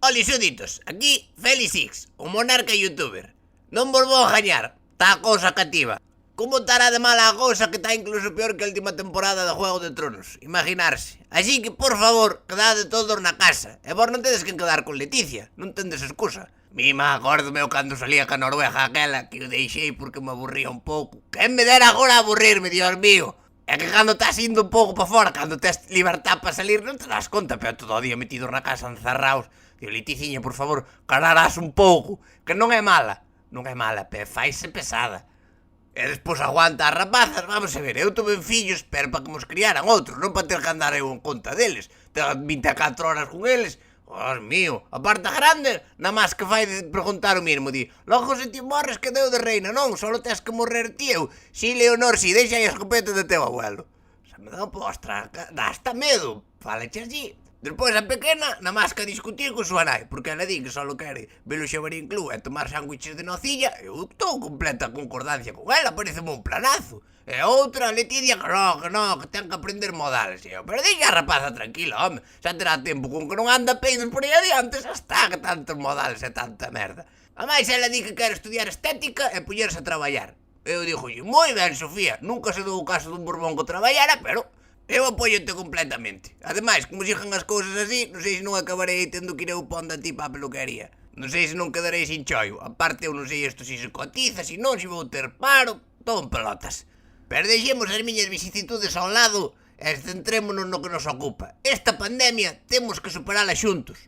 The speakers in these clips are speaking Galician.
Oli, súditos, aquí Félix X, o monarca youtuber. Non vos vou gañar, tá a cousa cativa. Como estará de mala a cousa que está incluso peor que a última temporada de Juego de Tronos, imaginarse. Así que, por favor, quedade todos na casa. E vos non tedes que quedar con Leticia, non tendes excusa. Mima, acordo meu cando salía ca Noruega aquela, que o deixei porque me aburría un pouco. Quen me dera agora a aburrirme, Dios mío? É que cando estás indo un pouco para fora, cando tes libertad para salir, non te das conta, pero todo o día metidos na casa encerraos. Digo, Leticiña, por favor, cararás un pouco, que non é mala. Non é mala, pero faise pesada. E despois aguanta as rapazas, vamos a ver, eu tuve fillos, pero para que mos criaran outros, non para ter que andar eu en conta deles. Ter 24 horas con eles. Dios mío, a parte grande, na máis que fai de preguntar o mismo, di, logo se ti morres que deu de reina, non, só tes que morrer ti eu. Si, Leonor, si, deixa aí a escopeta de teu abuelo. Se me dá postra, dá hasta medo, falache así. Despois a pequena, na máis que discutir con súa nai, porque ela di que só quere ver o Xabarín Club e tomar sándwiches de nocilla, eu estou completa concordancia con ela, pareceme un planazo. E outra, Leticia, que non, que ten que aprender modales. Pero deixa a rapaza tranquila, home, xa terá tempo con que non anda peidos por aí adiante, xa está, que tantos modales e tanta merda. A máis ela di que quere estudiar estética e poñerse a traballar. Eu digo, moi ben, Sofía, nunca se dou o caso dun borbón que traballara, pero eu apoio-te completamente. Ademais, como sigan as cousas así, non sei se non acabarei tendo que ir eu pondo a ti para a peluquería. Non sei se non quedarei sin choio. Aparte, eu non sei isto se cotiza, se non, se vou ter paro, todo en pelotas. Pero deixemos as miñas vicisitudes ao lado e centrémonos no que nos ocupa. Esta pandemia temos que superala xuntos.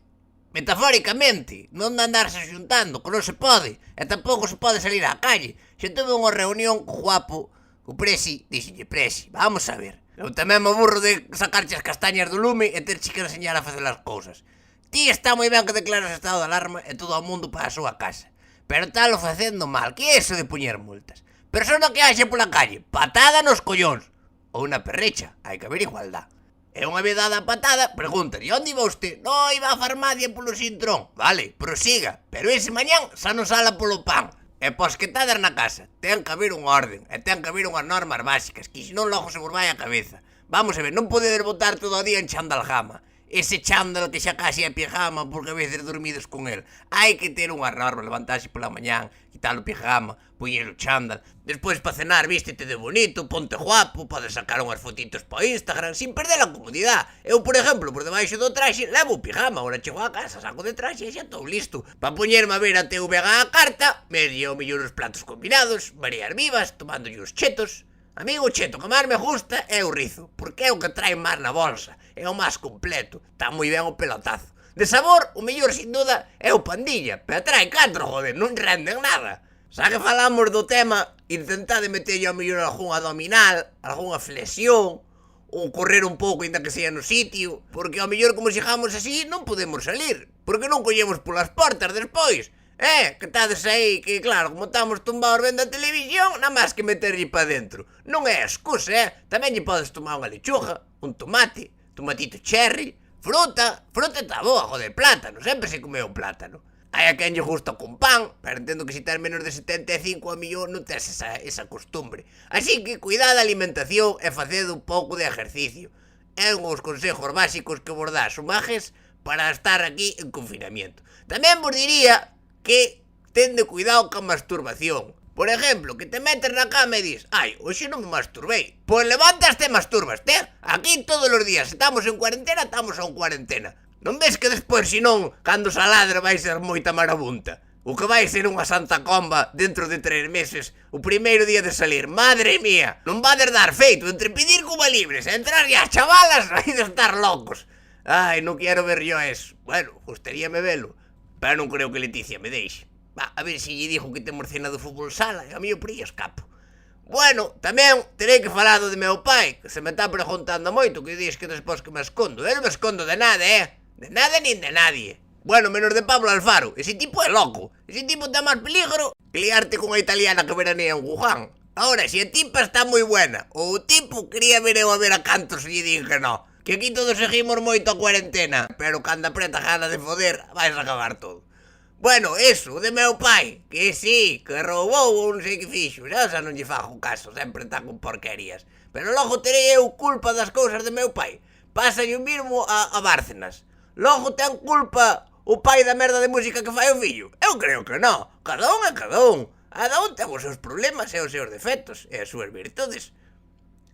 Metafóricamente, non de andarse xuntando, que non se pode. E tampouco se pode salir á calle. Se tuve unha reunión co guapo, co Presi, dixenlle, Presi, vamos a ver. Eu tamén me aburro de sacarche as castañas do lume e terche que enseñar a facer as cousas. Ti está moi ben que declaras estado de alarma e todo o mundo para a súa casa. Pero talo facendo mal, que é eso de poñer multas? Persona que haxe pola calle, patada nos collóns. Ou na perrecha, hai que haber igualdad. E unha vez dada a patada, pregunta, e onde iba usted? No, iba a farmacia polo sintrón. Vale, prosiga, pero ese mañán xa non sala polo pan. E pos que tades na casa, ten que haber unha orden, e ten que haber unhas normas básicas, que senón logo se vos vai a cabeza. Vamos a ver, non podedes botar todo o día en chandalgama. Ese chándal que xa casi é pijama porque a veces dormides con el. Hai que ter unha norma, levantarse pola mañán, quitar o pijama, poñer o chándal. Despois para cenar vístete de bonito, ponte guapo, podes sacar unhas fotitos para Instagram sin perder a comodidade. Eu, por exemplo, por debaixo do traxe levo o pijama, ahora chego a casa, saco de traxe e xa estou listo. Para poñerme a ver a TVG a carta, medio mellor os platos combinados, varias vivas, tomándolle os chetos. A mí o cheto que máis me gusta é o rizo, porque é o que trae máis na bolsa, é o máis completo, está moi ben o pelotazo. De sabor, o mellor sin duda é o pandilla, pero trae 4, joder, non renden nada. Xa que falamos do tema, intentade meterlle ao mellor algún abdominal, algunha flexión, ou correr un pouco ainda que sea no sitio, porque ao mellor como xigamos así non podemos salir, porque non collemos polas portas despois. Que tades aí, que claro, como estamos tumbados vendo a televisión, nada máis que meterlle para dentro. Non é excusa, tamén lle podes tomar unha lechuga, un tomate, tomatito cherry, fruta está boa, joder, plátano, sempre se comeu un plátano. Hai a quen lle gusta con pan, pero entendo que se tens menos de 75 a millón non tens esa costumbre. Así que cuidado a alimentación e faced un pouco de ejercicio. É uns consejos básicos que vos dá Sumajes para estar aquí en confinamiento. Tamén vos diría que tende cuidado ca masturbación. Por exemplo, que te metes na cama e dis, ai, hoxe non me masturbei. Pois levantaste e masturbaste. Aquí todos os días estamos en cuarentena, estamos en cuarentena. Non ves que despois, senón, cando saladre vai ser moita marabunta? O que vai ser unha santa comba dentro de 3 meses, o primeiro día de salir. Madre mía, non vades dar feito entre pedir Cuba Libres e entrar e as chavalas vai de estar locos. Ai, non quero ver yo eso. Bueno, gustaríame velo. Pero non creo que Leticia me deixe. A ver se lle dixo que temos cena de fútbol sala e a mí o por aí escapo. Bueno, tamén terei que falar do de meu pai, que se me está preguntando moito, que dis que despois que me escondo. Eu non me escondo de nada, de nada nin de nadie. Bueno, menos de Pablo Alfaro, ese tipo é loco. Ese tipo ten máis peligro que liarte con a italiana que veranea en Wuhan. Ahora, se a tipa está moi buena, ou o tipo quería ver eu a ver a cantos e lle din que non. Que aquí todos seguimos moito a cuarentena, pero cando apreta gana de foder, vais a acabar todo. Bueno, eso, de meu pai, que sí, que roubou ou non sei que fixo, xa non lle fago caso, sempre está con porquerías. Pero logo terei eu culpa das cousas de meu pai. Pásalle o mismo a Bárcenas. Logo ten culpa o pai da merda de música que fai o fillo? Eu creo que non. Cada un é cada un. Cada un ten os seus problemas e os seus defectos e as súas virtudes.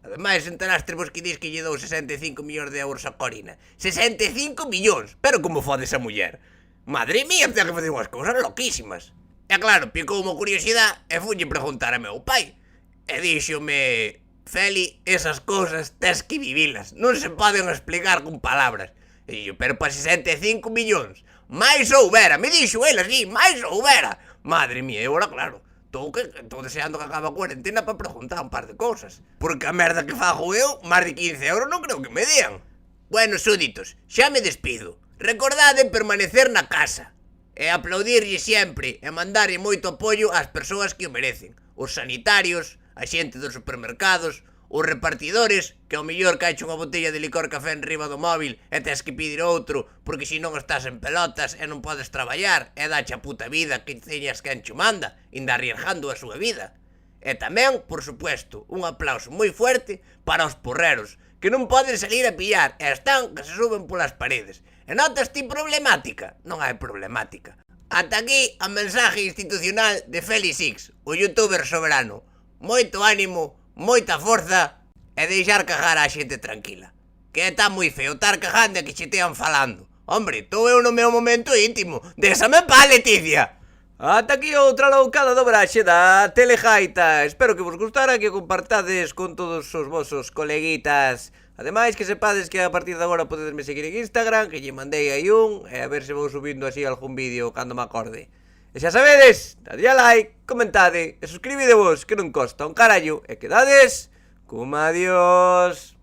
Ademais, enteraste vos que dis que lle dou 65 millóns de euros a Corina. 65 millóns! Pero como fode esa muller? Madre mía, ten que facer unhas cousas loquísimas. E claro, picou unha curiosidade e fulle preguntar a meu pai. E díxome: Feli, esas cousas tes que vivilas. Non se poden explicar con palabras. E yo, pero para 65 millóns. Mais houbera, me dixo ele así, mais houbera. Madre mía, e agora claro, estou deseando que acabe a cuarentena para preguntar un par de cousas. Porque a merda que fago eu, máis de 15 euros non creo que me dean. Bueno, súditos, xa me despido. Recordade permanecer na casa. E aplaudirlle sempre e mandarlle moito apoio ás persoas que o merecen. Os sanitarios, a xente dos supermercados, os repartidores, que ao mellor caeche unha botella de licor café en riba do móvil e tes que pedir outro porque se non estás en pelotas e non podes traballar e dache a puta vida que teñas que encho manda, inda arriesgando a súa vida. E tamén, por supuesto, un aplauso moi fuerte para os porreros, que non poden salir a pillar e están que se suben polas paredes. E notas ti problemática? Non hai problemática. Ata aquí a mensaje institucional de Feli Six, o youtuber soberano. Moito ánimo, moita forza e deixar cagar a xente tranquila. Que está moi feo estar cagando e que che tean falando. Hombre, estou eu no meu momento íntimo. Désame pa, Leticia. Ata aquí outra loucada do braxe da Telejaita. Espero que vos gustara, que o compartades con todos os vosos coleguitas. Ademais, que sepades que a partir de agora podedesme seguir en Instagram, que lle mandei aí un, e a ver se vou subindo así algún vídeo cando me acorde. E xa sabedes, dadlle a like, comentade e suscribidevos, que non costa un carallo, e quedades como adiós.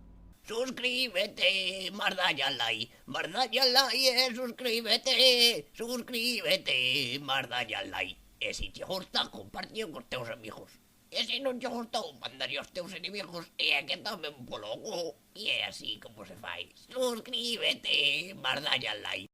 Suscríbete, mardalle a like, e suscríbete, mardalle a like. E se che gusta, compartio cos teus amigos. E se non che gustou, mandalle aos teus inimigos e é que tomen polo cu. E é así como se fai. Suscríbete, mardalle a like.